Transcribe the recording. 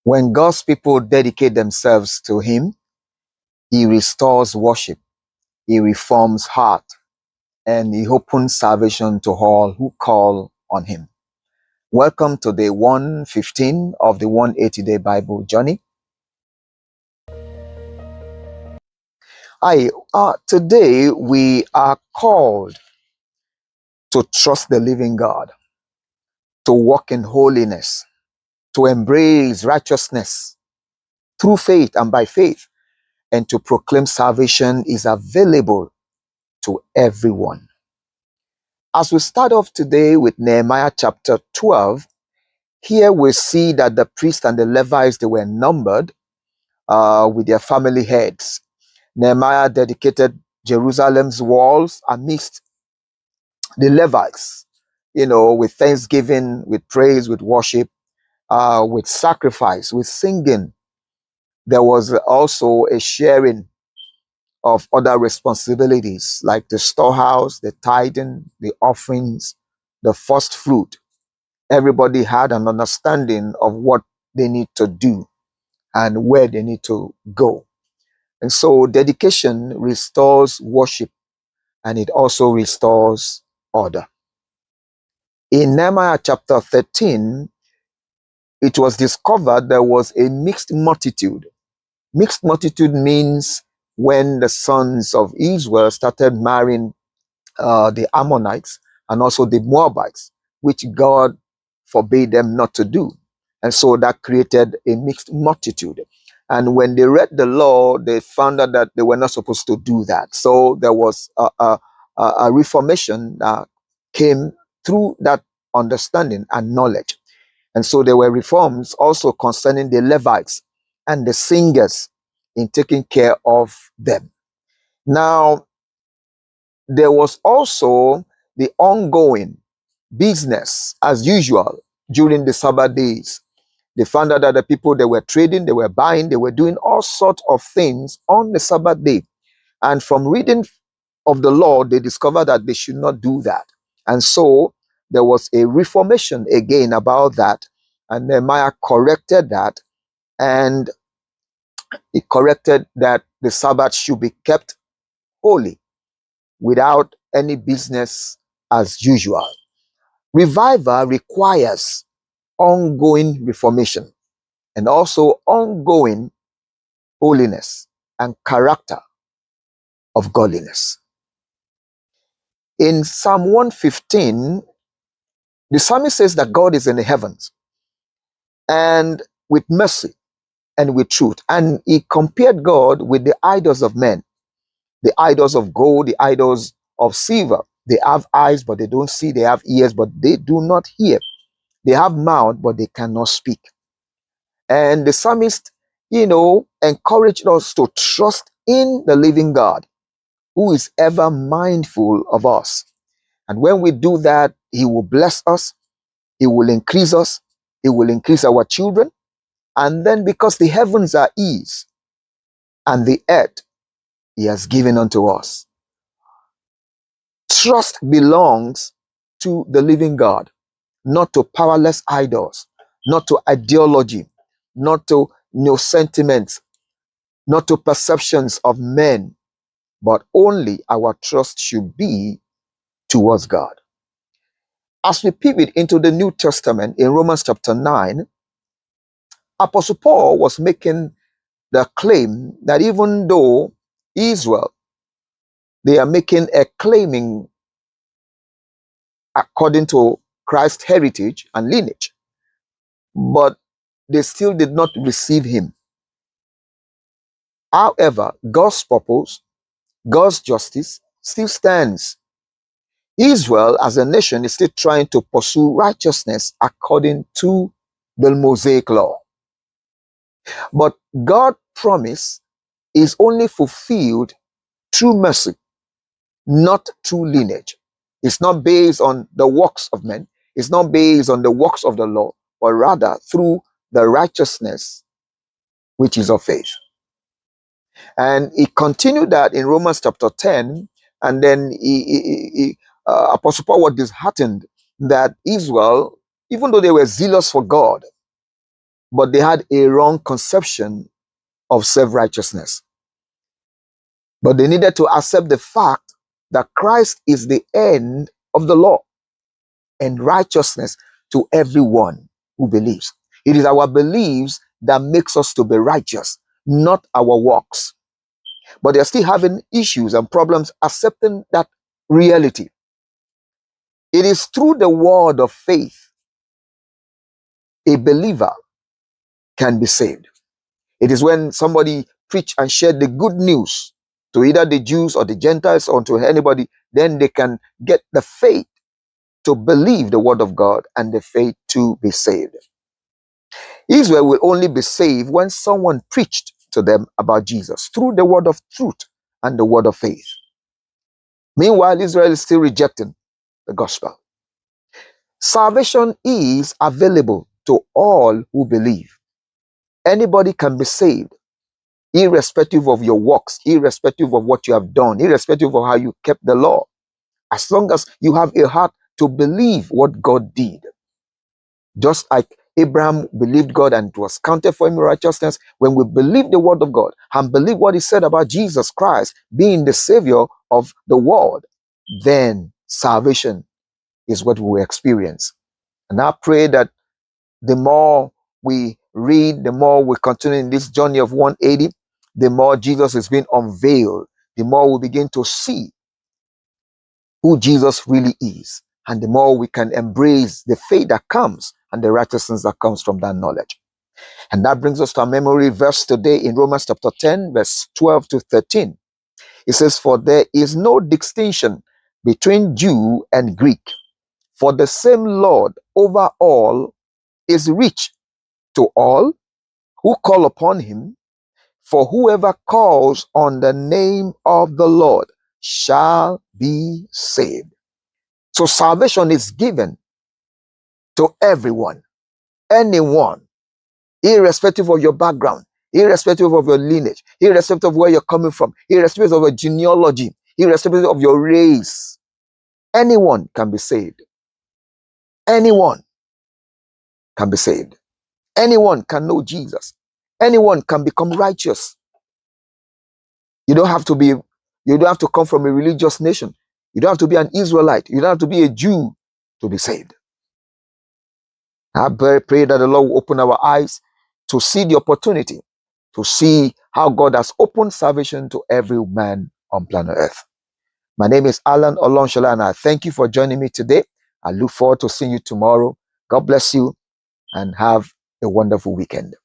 When God's people dedicate themselves to Him, He restores worship, He reforms heart, and He opens salvation to all who call on Him. Welcome to day 115 of the 180-day Bible journey. Today we are called to trust the living God, to walk in holiness, to embrace righteousness through faith and by faith, and to proclaim salvation is available to everyone. As we start off today with Nehemiah chapter 12, here we see that the priests and the Levites, they were numbered with their family heads. Nehemiah dedicated Jerusalem's walls amidst the Levites, with thanksgiving, with praise, with worship, with sacrifice, with singing. There was also a sharing of other responsibilities like the storehouse, the tithing, the offerings, the first fruit. Everybody had an understanding of what they need to do and where they need to go. And so dedication restores worship, and it also restores order. In Nehemiah chapter 13, it was discovered there was a mixed multitude. Mixed multitude means when the sons of Israel started marrying the Ammonites and also the Moabites, which God forbade them not to do. And so that created a mixed multitude. And when they read the law, they found out that they were not supposed to do that. So there was a reformation that came through that understanding and knowledge. And so there were reforms also concerning the Levites and the singers in taking care of them. Now, there was also the ongoing business as usual during the Sabbath days. They found out that the people, they were trading, they were buying, they were doing all sorts of things on the Sabbath day. And from reading of the law, they discovered that they should not do that. And so there was a reformation again about that. And Nehemiah corrected that, and he corrected that the Sabbath should be kept holy without any business as usual. Revival requires ongoing reformation and also ongoing holiness and character of godliness. In Psalm 115, the psalmist says that God is in the heavens and with mercy and with truth. And he compared God with the idols of men, the idols of gold, the idols of silver. They have eyes, but they don't see. They have ears, but they do not hear. They have mouth, but they cannot speak. And the psalmist, encouraged us to trust in the living God, who is ever mindful of us. And when we do that, He will bless us, He will increase us, He will increase our children. And then because the heavens are His and the earth He has given unto us. Trust belongs to the living God, not to powerless idols, not to ideology, not to sentiments, not to perceptions of men, but only our trust should be towards God. As we pivot into the New Testament in Romans chapter 9, Apostle Paul was making the claim that even though Israel, they are making a claiming according to Christ's heritage and lineage, but they still did not receive Him. However, God's purpose, God's justice still stands. Israel as a nation is still trying to pursue righteousness according to the Mosaic law. But God's promise is only fulfilled through mercy, not through lineage. It's not based on the works of men. It's not based on the works of the law, but rather through the righteousness which is of faith. And he continued that in Romans chapter 10, and then Apostle Paul was disheartened that Israel, even though they were zealous for God, but they had a wrong conception of self-righteousness. But they needed to accept the fact that Christ is the end of the law and righteousness to everyone who believes. It is our beliefs that makes us to be righteous, not our works. But they're still having issues and problems accepting that reality. It is through the word of faith a believer can be saved. It is when somebody preach and share the good news to either the Jews or the Gentiles or to anybody, then they can get the faith to believe the word of God and the faith to be saved. Israel will only be saved when someone preached to them about Jesus through the word of truth and the word of faith. Meanwhile, Israel is still rejecting the gospel. Salvation is available to all who believe. Anybody can be saved, irrespective of your works, irrespective of what you have done, irrespective of how you kept the law. As long as you have a heart to believe what God did. Just like Abraham believed God and it was counted for him in righteousness, when we believe the word of God and believe what he said about Jesus Christ being the savior of the world, then salvation is what we will experience. And I pray that the more we read, the more we continue in this journey of 180, the more Jesus is being unveiled, the more we begin to see who Jesus really is, and the more we can embrace the faith that comes and the righteousness that comes from that knowledge. And that brings us to our memory verse today in Romans chapter 10, verse 12 to 13. It says, "For there is no distinction between Jew and Greek, for the same Lord over all is rich to all who call upon him, for whoever calls on the name of the Lord shall be saved." So salvation is given to everyone, anyone, irrespective of your background, irrespective of your lineage, irrespective of where you're coming from, irrespective of your genealogy, irrespective of your race. Anyone can be saved. Anyone can be saved. Anyone can know Jesus. Anyone can become righteous. You don't have to come from a religious nation. You don't have to be an Israelite. You don't have to be a Jew to be saved. I pray that the Lord will open our eyes to see the opportunity, to see how God has opened salvation to every man on planet Earth. My name is Alan Olonshola, and I thank you for joining me today. I look forward to seeing you tomorrow. God bless you and have a wonderful weekend.